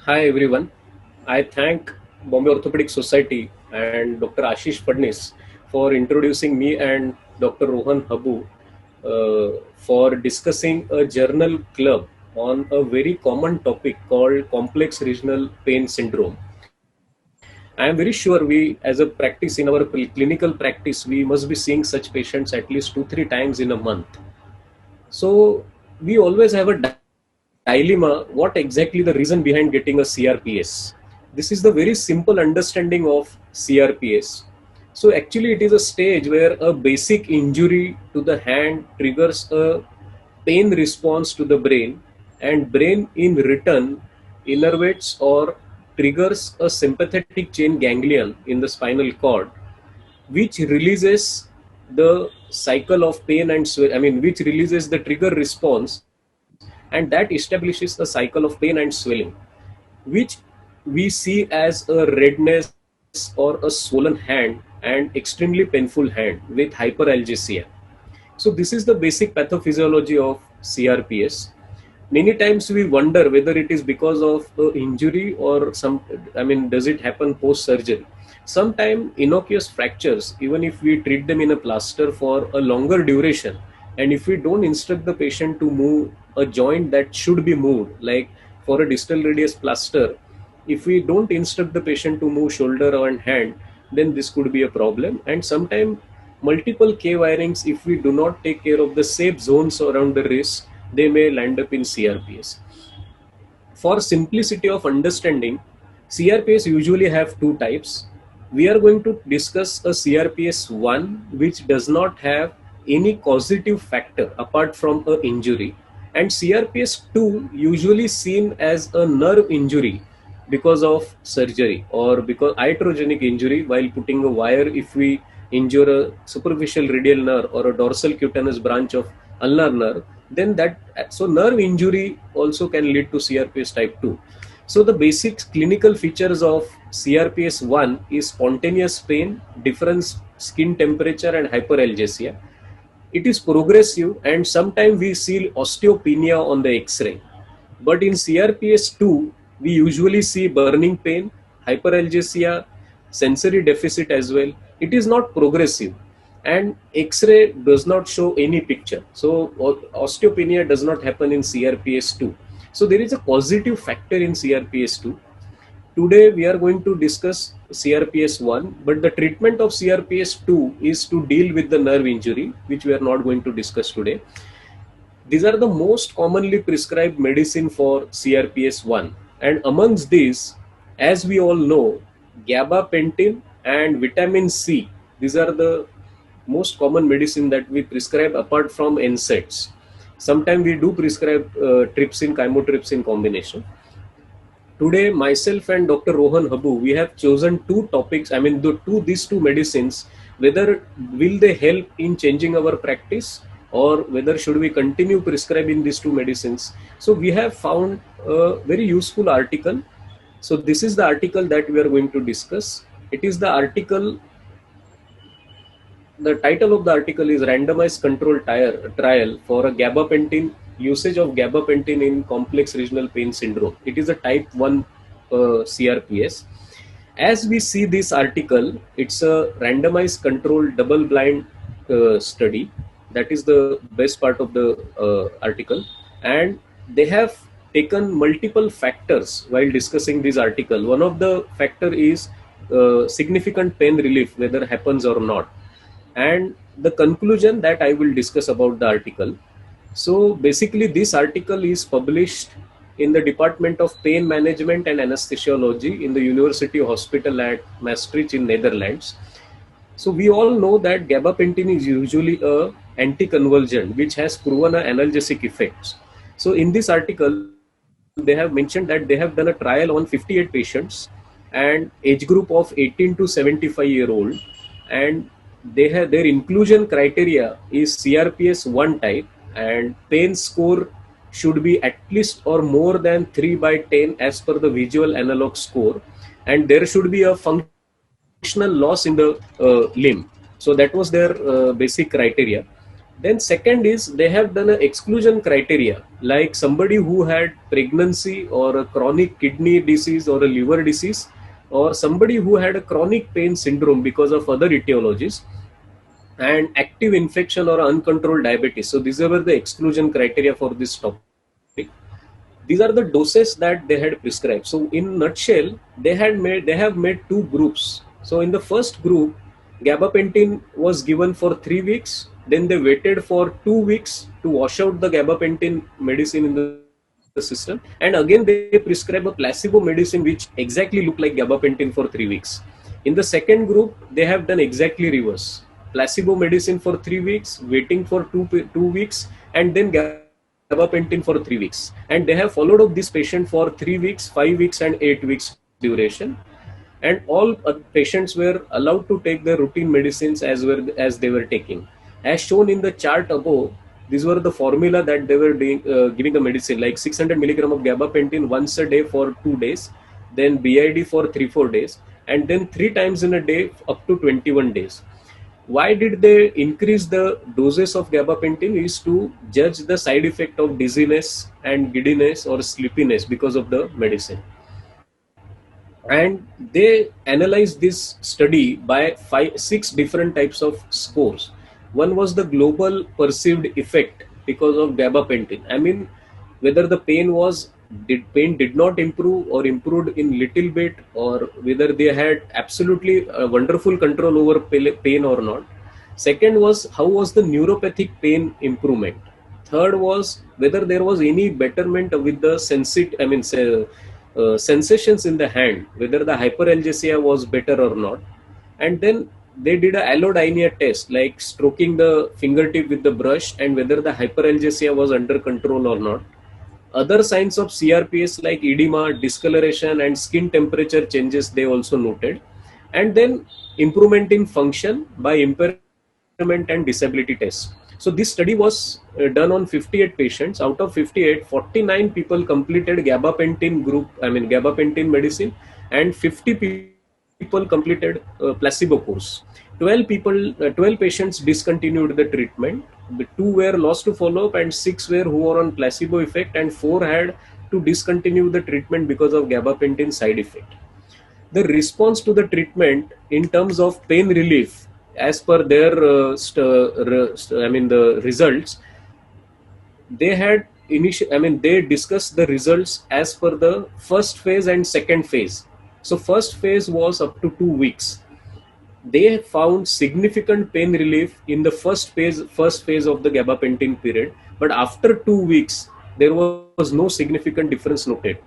Hi everyone. I thank Bombay Orthopedic Society and Dr. Ashish Fadnis for introducing me and Dr. Rohan Habu for discussing a journal club on a very common topic called complex regional pain syndrome. I am very sure we, as a practice in our clinical practice, we must be seeing such patients at least 2-3 times in a month. So we always have a dilemma what exactly the reason behind getting a CRPS. This is the very simple understanding of CRPS. So actually it is a stage where a basic injury to the hand triggers a pain response to the brain, and brain in return innervates or triggers a sympathetic chain ganglion in the spinal cord, which releases the cycle of pain and which releases the trigger response, and that establishes a cycle of pain and swelling, which we see as a redness or a swollen hand and extremely painful hand with hyperalgesia. So this is the basic pathophysiology of CRPS. Many times we wonder whether it is because of injury or does it happen post surgery. Sometimes innocuous fractures, even if we treat them in a plaster for a longer duration, and if we don't instruct the patient to move a joint that should be moved, like for a distal radius plaster, if we don't instruct the patient to move shoulder and hand, then this could be a problem. And sometimes multiple K wirings, if we do not take care of the safe zones around the wrist, they may land up in CRPS. For simplicity of understanding, CRPS usually have two types. We are going to discuss a CRPS 1 which does not have any causative factor apart from a injury, and CRPS 2 usually seen as a nerve injury because of surgery or because iatrogenic injury while putting a wire. If we injure a superficial radial nerve or a dorsal cutaneous branch of ulnar nerve, then nerve injury also can lead to CRPS type 2. So the basic clinical features of CRPS 1 is spontaneous pain, different skin temperature and hyperalgesia. It is progressive, and sometimes we see osteopenia on the X-ray. But in CRPS 2, we usually see burning pain, hyperalgesia, sensory deficit as well. It is not progressive, and X-ray does not show any picture. So osteopenia does not happen in CRPS 2. So there is a positive factor in CRPS 2. Today we are going to discuss CRPS 1, but the treatment of CRPS 2 is to deal with the nerve injury, which we are not going to discuss today. These are the most commonly prescribed medicine for CRPS 1, and amongst these, as we all know, gabapentin and vitamin C, these are the most common medicine that we prescribe apart from NSAIDs. Sometimes we do prescribe trypsin, chymotrypsin combination. Today, myself and Dr. Rohan Habu, we have chosen two topics. These two medicines, whether will they help in changing our practice or whether should we continue prescribing these two medicines. So we have found a very useful article. So this is the article that we are going to discuss. It is the article, the title of the article is randomized control trial for a gabapentin, usage of gabapentin in complex regional pain syndrome. It is a type 1 CRPS. As we see this article, it's a randomized control double blind study. That is the best part of the article, and they have taken multiple factors while discussing this article. One of the factor is significant pain relief, whether happens or not, and the conclusion that I will discuss about the article. So basically this article is published in the Department of Pain Management and Anesthesiology in the University Hospital at Maastricht in Netherlands. So we all know that gabapentin is usually a anticonvulsant which has proven analgesic effects. So in this article they have mentioned that they have done a trial on 58 patients and age group of 18 to 75-year-old, and they have their inclusion criteria is CRPS 1 type, and pain score should be at least or more than 3 by 10 as per the visual analog score, and there should be a functional loss in the limb. So that was their basic criteria. Then second is they have done an exclusion criteria, like somebody who had pregnancy or a chronic kidney disease or a liver disease, or somebody who had a chronic pain syndrome because of other etiologies, and active infection or uncontrolled diabetes. So these were the exclusion criteria for this topic. These are the doses that they had prescribed. So in nutshell, they have made two groups. So in the first group, gabapentin was given for 3 weeks. Then they waited for 2 weeks to wash out the gabapentin medicine in the system, and again they prescribe a placebo medicine which exactly looked like gabapentin for 3 weeks. In the second group, they have done exactly reverse: placebo medicine for 3 weeks, waiting for 2 weeks, and then gabapentin for 3 weeks. And they have followed up this patient for 3 weeks, 5 weeks, and 8 weeks duration. And all patients were allowed to take their routine medicines as well as they were taking. As shown in the chart above, these were the formula that they were doing, giving a medicine like 600 milligram of gabapentin once a day for 2 days, then BID for 3-4 days, and then 3 times in a day up to 21 days. Why did they increase the doses of gabapentin? Is to judge the side effect of dizziness and giddiness or sleepiness because of the medicine. And they analyzed this study by 6 different types of scores. One was the global perceived effect because of gabapentin. I mean, whether the pain did not improve or improved in little bit, or whether they had absolutely wonderful control over pain or not. Second was how was the neuropathic pain improvement. Third was whether there was any betterment with the sensations in the hand, whether the hyperalgesia was better or not. And then they did a allodynia test, like stroking the fingertip with the brush, and whether the hyperalgesia was under control or not. Other signs of CRPS like edema, discoloration, and skin temperature changes they also noted. And then improvement in function by impairment and disability tests. So this study was done on 58 patients. Out of 58, 49 people completed gabapentin medicine, and 50 people completed placebo course. 12 patients discontinued the treatment. The 2 were lost to follow-up, and 6 were who were on placebo effect, and 4 had to discontinue the treatment because of gabapentin side effect. The response to the treatment in terms of pain relief, as per their the results, they discussed the results as per the first phase and second phase. So first phase was up to 2 weeks. They found significant pain relief in the first phase of the gabapentin period, but after 2 weeks there was no significant difference noted.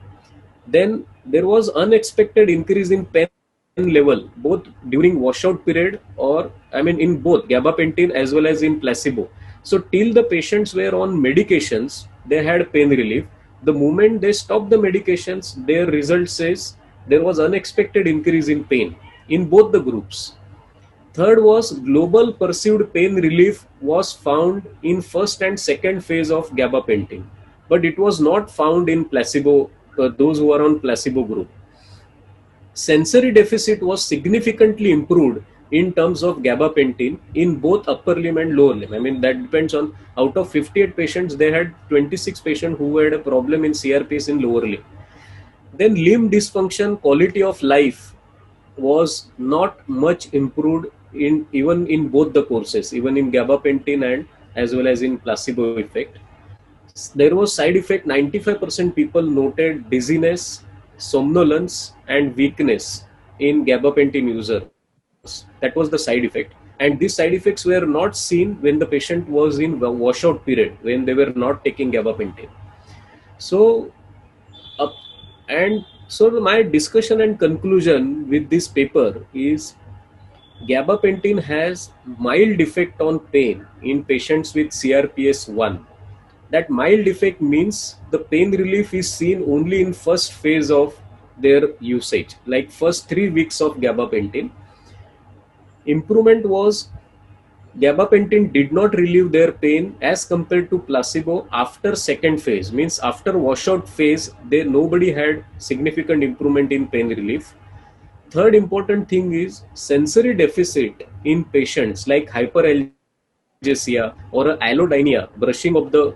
Then there was unexpected increase in pain level both during washout period, or in both gabapentin as well as in placebo. So till the patients were on medications, they had pain relief. The moment they stopped the medications, their result says there was unexpected increase in pain in both the groups. Third was global perceived pain relief was found in first and second phase of gabapentin, but it was not found in placebo, those who are on placebo group. Sensory deficit was significantly improved in terms of gabapentin in both upper limb and lower limb. That depends on, out of 58 patients, they had 26 patients who had a problem in CRPS in lower limb. Then limb dysfunction, quality of life was not much improved even in both the courses, even in gabapentin and as well as in placebo effect. There was side effect. 95% people noted dizziness, somnolence, and weakness in gabapentin users. That was the side effect. And these side effects were not seen when the patient was in washout period, when they were not taking gabapentin. So, my discussion and conclusion with this paper is gabapentin has mild effect on pain in patients with CRPS1. That mild effect means the pain relief is seen only in first phase of their usage, like first 3 weeks of gabapentin. Improvement was gabapentin did not relieve their pain as compared to placebo after second phase, means after washout phase, nobody had significant improvement in pain relief. Third important thing is sensory deficit in patients like hyperalgesia analgesia or a allodynia, brushing of the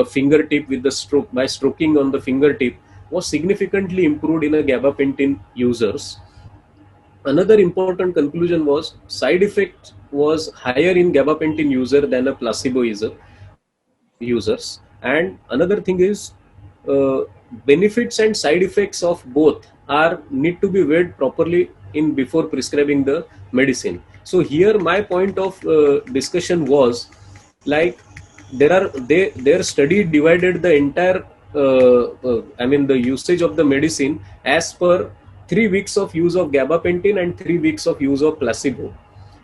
fingertip with the stroke by stroking on the fingertip, was significantly improved in a gabapentin users. Another important conclusion was side effect was higher in gabapentin user than a placebo user users. And another thing is uh, benefits and side effects of both are need to be weighed properly in before prescribing the medicine. So here my point of discussion was like their study divided the entire I mean the usage of the medicine as per 3 weeks of use of gabapentin and 3 weeks of use of placebo.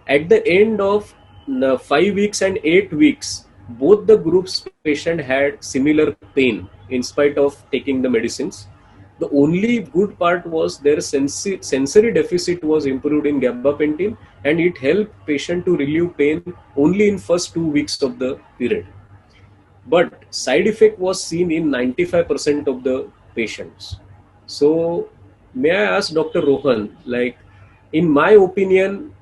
At the end of 5 weeks and 8 weeks, both the groups patient had similar pain in spite of taking the medicines. The only good part was their sensory deficit was improved in gabapentin, and it helped patient to relieve pain only in first 2 weeks of the period. But side effect was seen in 95% of the patients. So may I ask Dr. Rohan, like in my opinion,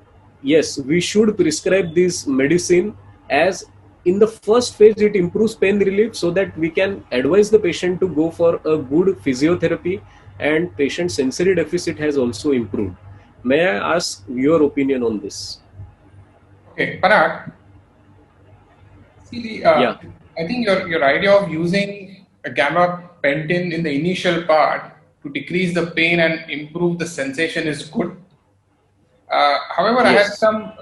yes, we should prescribe this medicine as in the first phase it improves pain relief so that we can advise the patient to go for a good physiotherapy, and patient sensory deficit has also improved. May I ask your opinion on this? Okay, Parag, see, Yeah. I think your idea of using a gabapentin in the initial part to decrease the pain and improve the sensation is good. However, I had Yes. some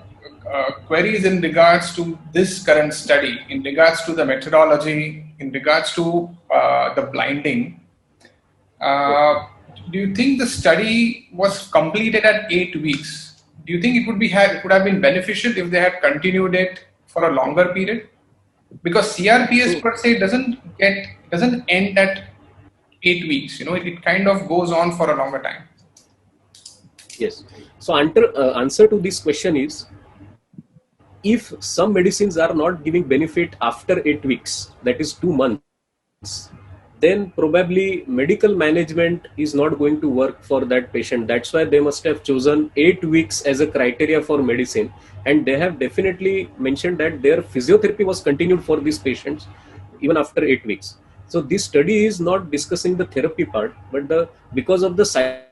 queries in regards to this current study, in regards to the methodology, in regards to the blinding. Okay. Uh, do you think the study was completed at 8 weeks? Do you think it would have been beneficial if they had continued it for a longer period? Because CRPS So per se doesn't end at 8 weeks. It kind of goes on for a longer time. yes. So answer to this question is, if some medicines are not giving benefit after 8 weeks, that is 2 months, then probably medical management is not going to work for that patient. That's why they must have chosen 8 weeks as a criteria for medicine. And they have definitely mentioned that their physiotherapy was continued for these patients even after 8 weeks. So this study is not discussing the therapy part, but because of the side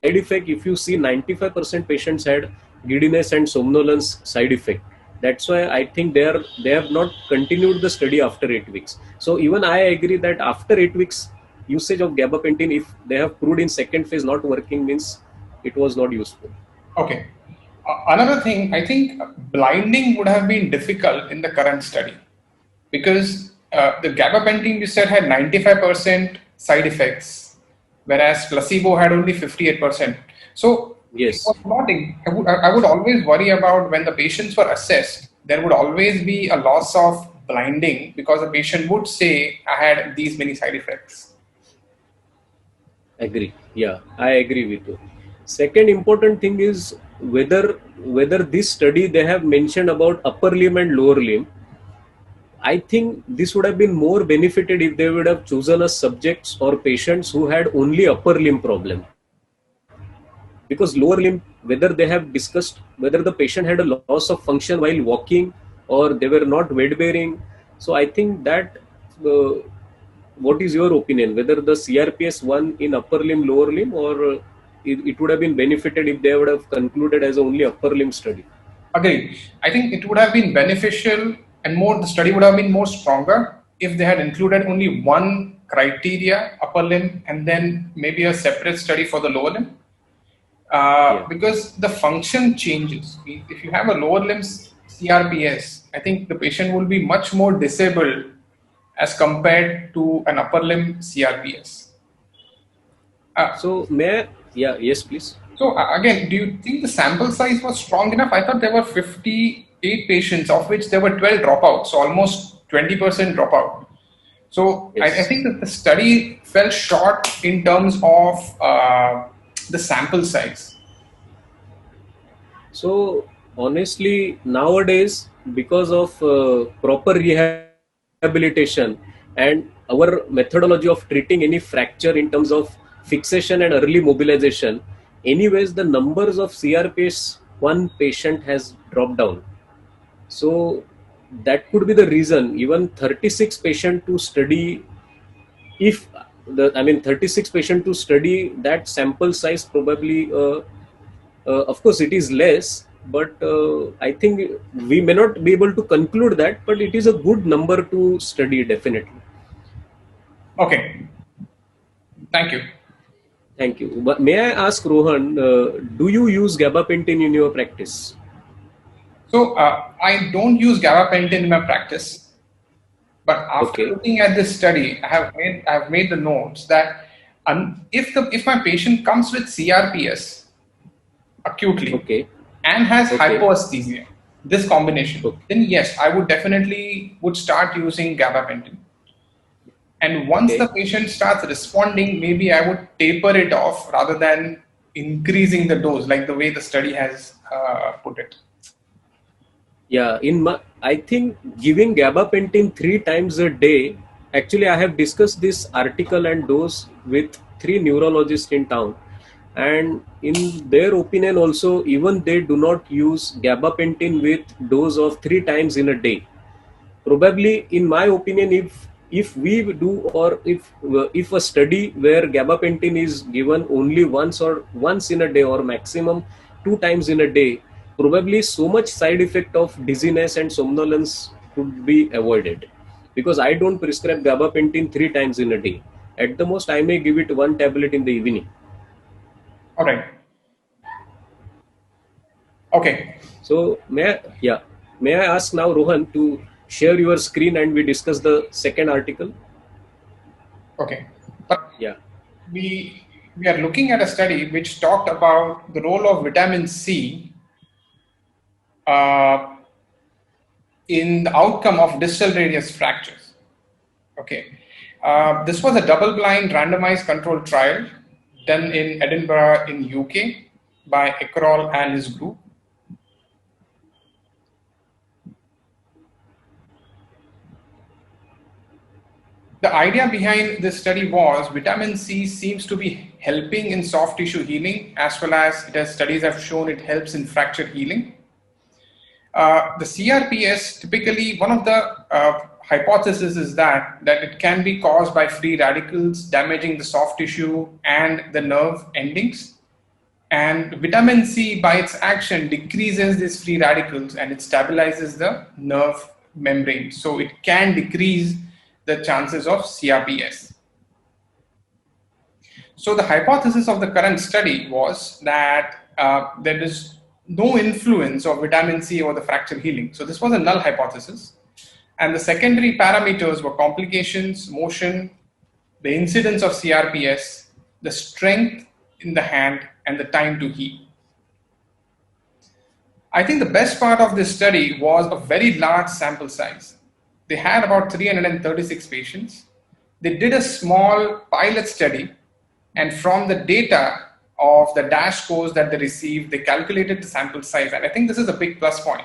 effect, if you see 95% patients had giddiness and somnolence side effect. That's why I think they have not continued the study after 8 weeks. So even I agree that after 8 weeks usage of gabapentin, if they have proved in second phase not working, means it was not useful. Okay. Another thing, I think blinding would have been difficult in the current study because the gabapentin you said had 95% side effects, whereas placebo had only 58%. So it Yes. was not. I would always worry about when the patients were assessed. There would always be a loss of blinding because the patient would say, "I had these many side effects." Agree. Yeah, I agree with you. Second important thing is whether this study they have mentioned about upper limb and lower limb. I think this would have been more benefited if they would have chosen a subjects or patients who had only upper limb problem. Because lower limb, whether they have discussed whether the patient had a loss of function while walking or they were not weight bearing. So I think that uh, what is your opinion? Whether the CRPS one in upper limb, lower limb, or it would have been benefited if they would have concluded as only upper limb study? Agreed. I think it would have been beneficial and the study would have been more stronger if they had included only one criteria, upper limb, and then maybe a separate study for the lower limb. Yeah. Because the function changes. If you have a lower limb CRPS, I think the patient will be much more disabled as compared to an upper limb CRPS. So may I, yeah, yes, please. So again, do you think the sample size was strong enough? I thought there were 58 patients, of which there were 12 dropouts, so almost 20% dropout. So I Yes. think that the study fell short in terms of the sample size. So honestly, nowadays, because of proper rehabilitation and our methodology of treating any fracture in terms of fixation and early mobilization, anyways, the numbers of CRPS one patient has dropped down. So that could be the reason. Even 36 patient to study, if the, I mean 36 patient to study, that sample size probably, of course it is less, but I think we may not be able to conclude that, but it is a good number to study definitely. Okay, thank you. Thank you. But may I ask Rohan, do you use gabapentin in your practice? So I don't use gabapentin in my practice, but after Okay, looking at this study, I have made the notes that if my patient comes with CRPS acutely okay, and has okay, hypoesthesia, this combination, okay, then yes, I would definitely would start using gabapentin. And once the okay. patient starts responding, maybe I would taper it off rather than increasing the dose, like the way the study has put it. Yeah, I think giving gabapentin 3 times a day. Actually, I have discussed this article and dose with 3 neurologists in town, and in their opinion, also even they do not use gabapentin with dose of 3 times in a day. Probably, in my opinion, if we do, or if a study where gabapentin is given only once in a day, or maximum 2 times in a day, probably so much side effect of dizziness and somnolence could be avoided, because I don't prescribe gabapentin 3 times in a day. At the most, I may give it one tablet in the evening. All right. Okay. So may I ask now Rohan to share your screen and we discuss the second article? Okay. But Yeah. we are looking at a study which talked about the role of vitamin C uh, in the outcome of distal radius fractures. Okay. This was a double-blind randomized controlled trial done in Edinburgh in UK by Ekrol and his group. The idea behind this study was vitamin C seems to be helping in soft tissue healing, as well as studies have shown it helps in fracture healing. The CRPS, typically one of the hypotheses is that it can be caused by free radicals damaging the soft tissue and the nerve endings. And vitamin C, by its action, decreases these free radicals and it stabilizes the nerve membrane. So it can decrease the chances of CRPS. So the hypothesis of the current study was that there is no influence of vitamin C over the fracture healing. So this was a null hypothesis. And the secondary parameters were complications, motion, the incidence of CRPS, the strength in the hand, and the time to heal. I think the best part of this study was a very large sample size. They had about 336 patients. They did a small pilot study, and from the data of the DASH scores that they received, they calculated the sample size. And I think this is a big plus point.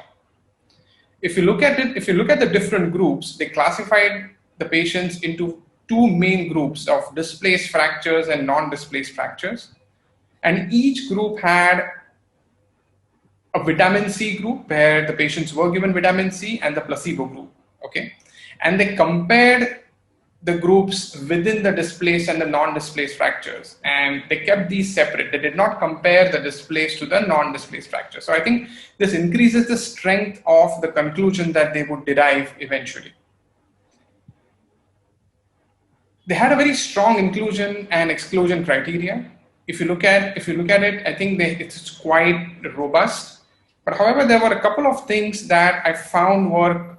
If you look at it, if you look at the different groups, they classified the patients into two main groups of displaced fractures and non-displaced fractures. And each group had a vitamin C group where the patients were given vitamin C and the placebo group. Okay. And they compared the groups within the displaced and the non-displaced fractures, and they kept these separate. They did not compare the displaced to the non-displaced fractures. So I think this increases the strength of the conclusion that they would derive eventually. They had a very strong inclusion and exclusion criteria. If you look at it, I think it's quite robust. But however, there were a couple of things that I found were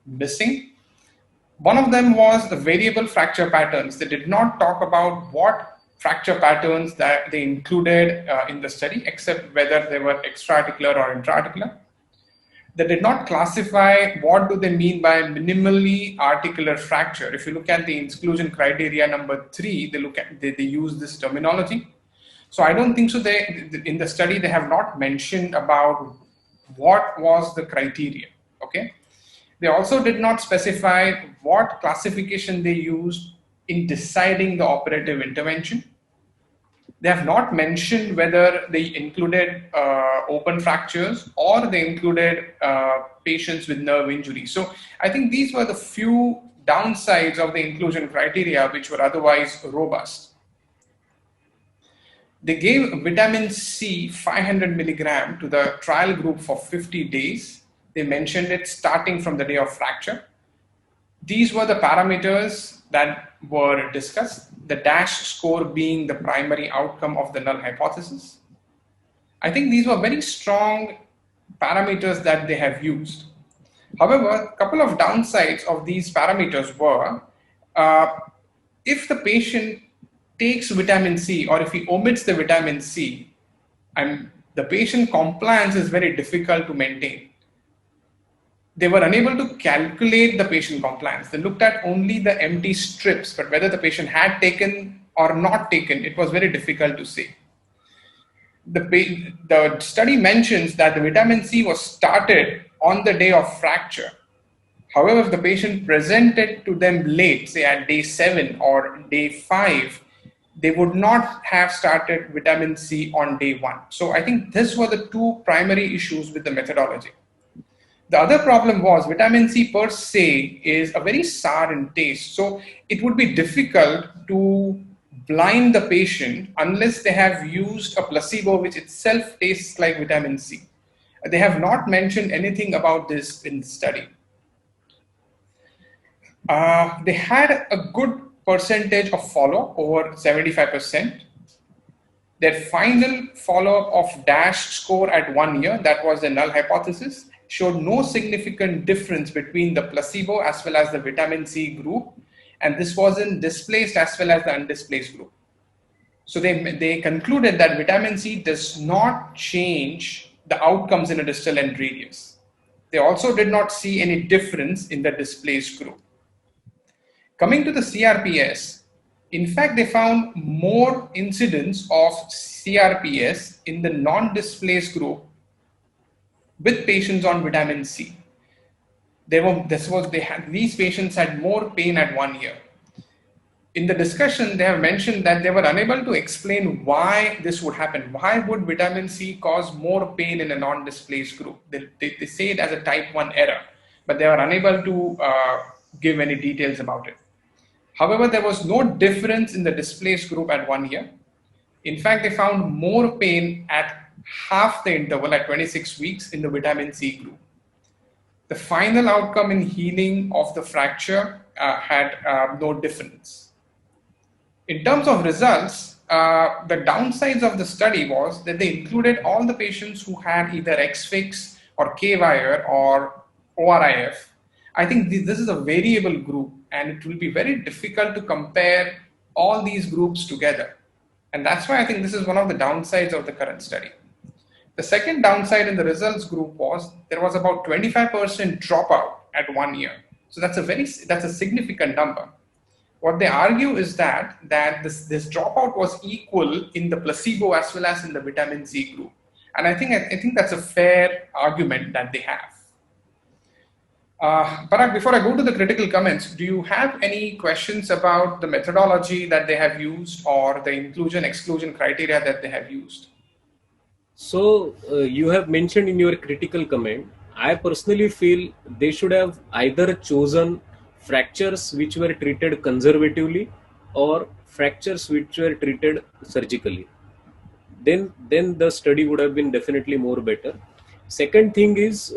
missing. One of them was the variable fracture patterns. They did not talk about what fracture patterns that they included in the study, except whether they were extra-articular or intra-articular. They did not classify what do they mean by minimally articular fracture. If you look at the exclusion criteria number 3, they use this terminology. So I don't think so. In the study, they have not mentioned about what was the criteria. Okay. They also did not specify what classification they used in deciding the operative intervention. They have not mentioned whether they included open fractures or they included patients with nerve injury. So I think these were the few downsides of the inclusion criteria which were otherwise robust. They gave vitamin C 500 milligram to the trial group for 50 days. They mentioned it starting from the day of fracture. These were the parameters that were discussed, the DASH score being the primary outcome of the null hypothesis. I think these were very strong parameters that they have used. However, a couple of downsides of these parameters were if the patient takes vitamin C or if he omits the vitamin C, and the patient compliance is very difficult to maintain. They were unable to calculate the patient compliance. They looked at only the empty strips, but whether the patient had taken or not taken, it was very difficult to say. The study mentions that the vitamin C was started on the day of fracture. However, if the patient presented to them late, say at day 7 or day 5, they would not have started vitamin C on day 1. So I think these were the two primary issues with the methodology. The other problem was vitamin C per se is a very sour in taste. So it would be difficult to blind the patient unless they have used a placebo which itself tastes like vitamin C. They have not mentioned anything about this in the study. They had a good percentage of follow-up, over 75%. Their final follow-up of DASH score at 1 year, that was the null hypothesis, showed no significant difference between the placebo as well as the vitamin C group. And this was in displaced as well as the undisplaced group. So they concluded that vitamin C does not change the outcomes in a distal end radius. They also did not see any difference in the displaced group. Coming to the CRPS, in fact, they found more incidence of CRPS in the non-displaced group with patients on vitamin C. These patients had more pain at 1 year. In the discussion, they have mentioned that they were unable to explain why this would happen. Why would vitamin C cause more pain in a non-displaced group? They say it as a type 1 error, but they were unable to give any details about it. However, there was no difference in the displaced group at 1 year. In fact, they found more pain at half the interval at 26 weeks in the vitamin C group. The final outcome in healing of the fracture had no difference. In terms of results, the downsides of the study was that they included all the patients who had either XFIX or K-wire or ORIF. I think this is a variable group, and it will be very difficult to compare all these groups together. And that's why I think this is one of the downsides of the current study. The second downside in the results group was there was about 25% dropout at 1 year. So that's a significant number. What they argue is that this dropout was equal in the placebo as well as in the vitamin C group. And I think that's a fair argument that they have. Parag, before I go to the critical comments, do you have any questions about the methodology that they have used or the inclusion-exclusion criteria that they have used? So you have mentioned in your critical comment, I personally feel they should have either chosen fractures which were treated conservatively or fractures which were treated surgically. Then the study would have been definitely more better. Second thing is,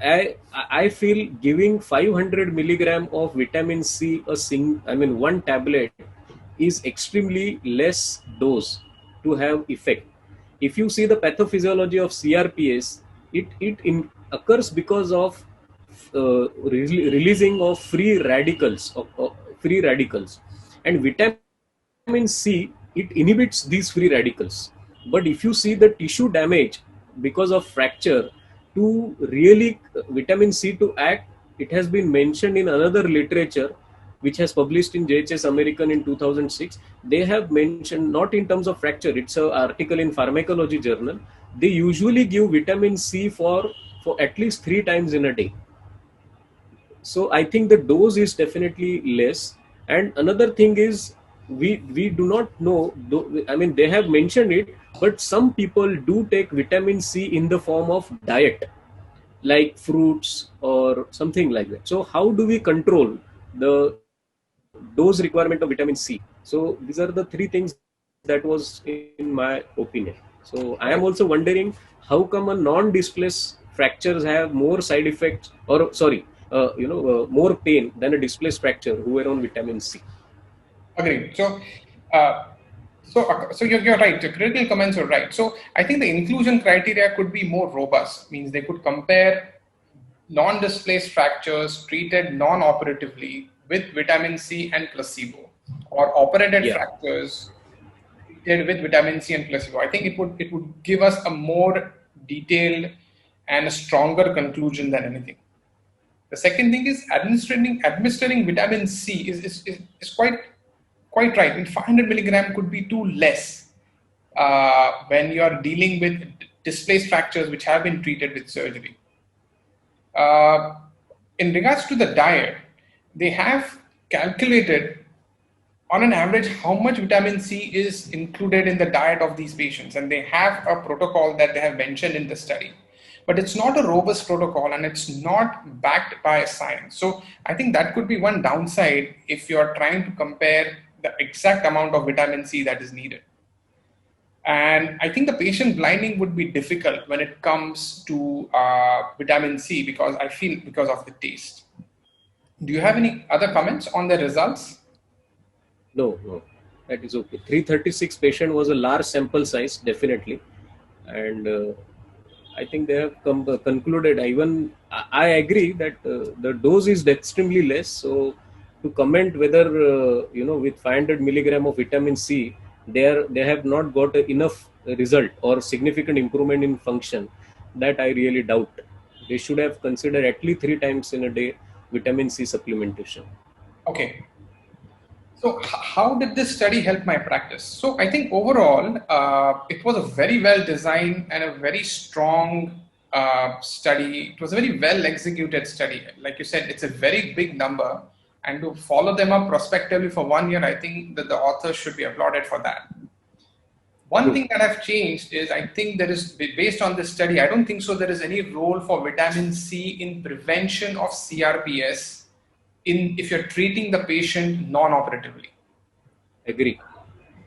I feel giving 500 milligram of vitamin C one tablet is extremely less dose to have effect. If you see the pathophysiology of CRPS, it occurs because of releasing of free radicals, and vitamin C, it inhibits these free radicals. But if you see the tissue damage because of fracture, to really vitamin C to act, it has been mentioned in another literature which has published in JHS American in 2006. They have mentioned, not in terms of fracture, it's an article in Pharmacology Journal. They usually give vitamin C for at least 3 times in a day. So I think the dose is definitely less. And another thing is, we do not know, they have mentioned it, but some people do take vitamin C in the form of diet. like fruits or something like that. So how do we control the dose requirement of vitamin C? So these are the three things that was in my opinion. So I am also wondering, how come a non-displaced fractures have more side effects, or sorry, more pain than a displaced fracture who were on vitamin C? Agreed. Uh, so you're right. The critical comments are right. So I think the inclusion criteria could be more robust. Means they could compare non-displaced fractures treated non-operatively with vitamin C and placebo, or operated Yeah. fractures treated with vitamin C and placebo. I think it would give us a more detailed and a stronger conclusion than anything. The second thing is administering vitamin C is quite right. In 500 milligram could be too less when you are dealing with displaced fractures which have been treated with surgery. Uh, in regards to the diet, they have calculated on an average how much vitamin C is included in the diet of these patients, and they have a protocol that they have mentioned in the study. But it's not a robust protocol and it's not backed by science. So I think that could be one downside if you're trying to compare the exact amount of vitamin C that is needed. And I think the patient blinding would be difficult when it comes to vitamin C, because I feel because of the taste. Do you have any other comments on the results? No, no, that is okay. 336 patient was a large sample size, definitely, and I think they have concluded. Even I agree that the dose is extremely less. So to comment whether with 500 milligram of vitamin C, they have not got enough result or significant improvement in function, that I really doubt. They should have considered at least 3 times in a day vitamin C supplementation. Okay. So how did this study help my practice? So I think overall, it was a very well designed and a very strong study. It was a very well executed study. Like you said, it's a very big number, and to follow them up prospectively for 1 year, I think that the authors should be applauded for that. One True. thing that I've changed is, I think there is, based on this study, I don't think so there is any role for vitamin C in prevention of CRPS if you're treating the patient non-operatively. Agree.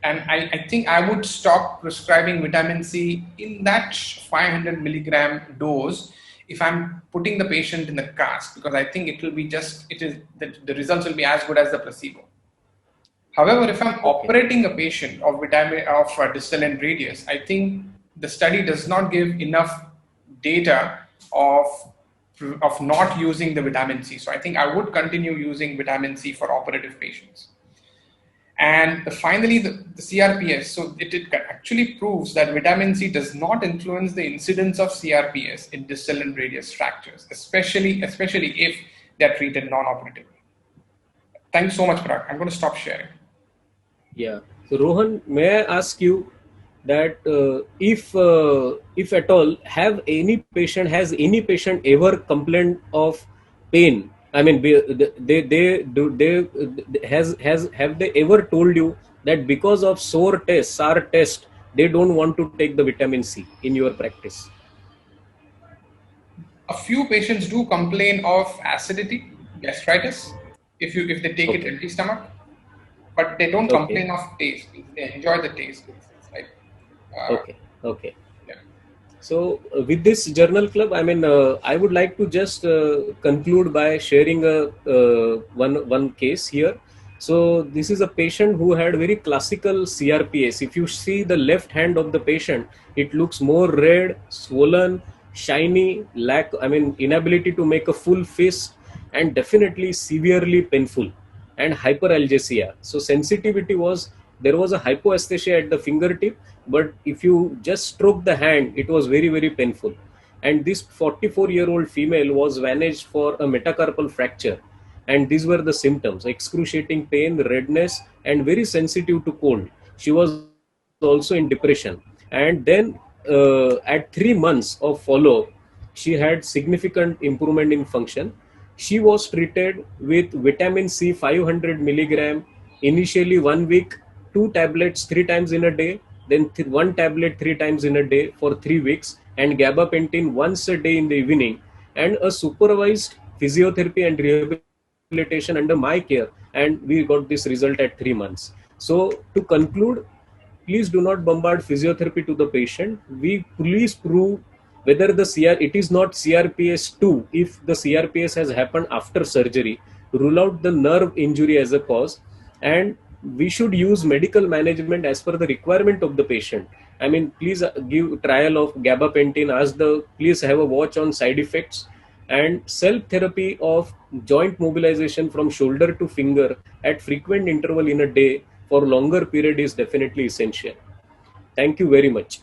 And I think I would stop prescribing vitamin C in that 500 milligram dose if I'm putting the patient in the cast, because I think the results will be as good as the placebo. However, if I'm Okay. operating a patient of distal and radius, I think the study does not give enough data of not using the vitamin C. So I think I would continue using vitamin C for operative patients. And finally, the CRPS. So it actually proves that vitamin C does not influence the incidence of CRPS in distal and radius fractures, especially if they are treated non-operatively. Thanks so much, Parag. I'm going to stop sharing. Yeah. So Rohan, may I ask you that if at all, has any patient ever complained of pain? I mean, have they ever told you that because of SAR test, they don't want to take the vitamin C in your practice? A few patients do complain of acidity, gastritis, if they take it Okay. empty stomach, but they don't Okay. complain of taste. They enjoy the taste. It's like, Okay. Okay. yeah. So, with this journal club, I mean, I would like to just conclude by sharing one case here. So, this is a patient who had very classical CRPS. If you see the left hand of the patient, it looks more red, swollen, shiny, inability to make a full fist, and definitely severely painful, and hyperalgesia. So sensitivity was, there was a hypoesthesia at the fingertip, but if you just stroke the hand, it was very, very painful. And this 44-year-old female was managed for a metacarpal fracture. And these were the symptoms: excruciating pain, redness, and very sensitive to cold. She was also in depression. And then at 3 months of follow-up, she had significant improvement in function. She was treated with vitamin C 500 milligram, initially 1 week, 2 tablets 3 times in a day, then 1 tablet 3 times in a day for 3 weeks, and gabapentin once a day in the evening. and a supervised physiotherapy and rehabilitation under my care, and we got this result at 3 months. So to conclude, please do not bombard physiotherapy to the patient. We please prove whether it is not CRPS2. If the CRPS has happened after surgery, rule out the nerve injury as a cause, and we should use medical management as per the requirement of the patient. I mean, please give trial of gabapentin. Please have a watch on side effects, and self therapy of joint mobilization from shoulder to finger at frequent interval in a day for longer period is definitely essential. Thank you very much.